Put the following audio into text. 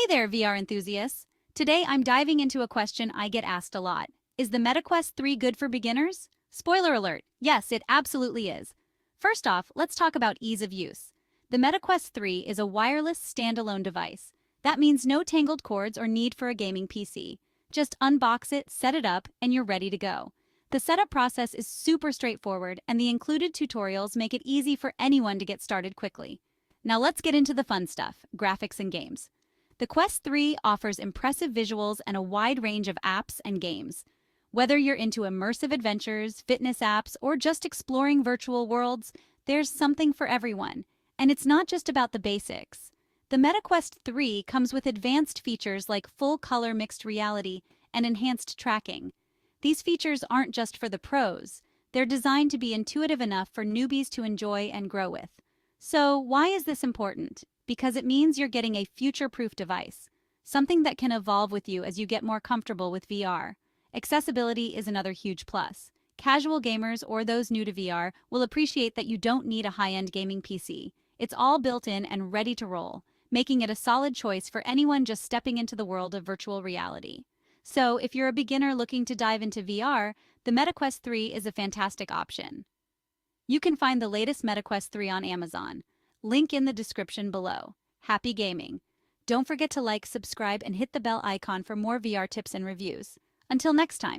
there, VR enthusiasts! Today I'm diving into a question I get asked a lot. Is the MetaQuest 3 good for beginners? Spoiler alert, yes, it absolutely is. First off, let's talk about ease of use. The MetaQuest 3 is a wireless standalone device. That means no tangled cords or need for a gaming PC. Just unbox it, set it up, and you're ready to go. The setup process is super straightforward, and the included tutorials make it easy for anyone to get started quickly. Now let's get into the fun stuff, graphics and games. The Quest 3 offers impressive visuals and a wide range of apps and games. Whether you're into immersive adventures, fitness apps, or just exploring virtual worlds, there's something for everyone. And it's not just about the basics. The MetaQuest 3 comes with advanced features like full-color mixed reality and enhanced tracking. These features aren't just for the pros. They're designed to be intuitive enough for newbies to enjoy and grow with. So, why is this important? Because it means you're getting a future-proof device, something that can evolve with you as you get more comfortable with VR. Accessibility is another huge plus. Casual gamers or those new to VR will appreciate that you don't need a high-end gaming PC. It's all built in and ready to roll, making it a solid choice for anyone just stepping into the world of virtual reality. So, if you're a beginner looking to dive into VR, the MetaQuest 3 is a fantastic option. You can find the latest MetaQuest 3 on Amazon. Link in the description below. Happy gaming! Don't forget to like, subscribe, and hit the bell icon for more VR tips and reviews. Until next time.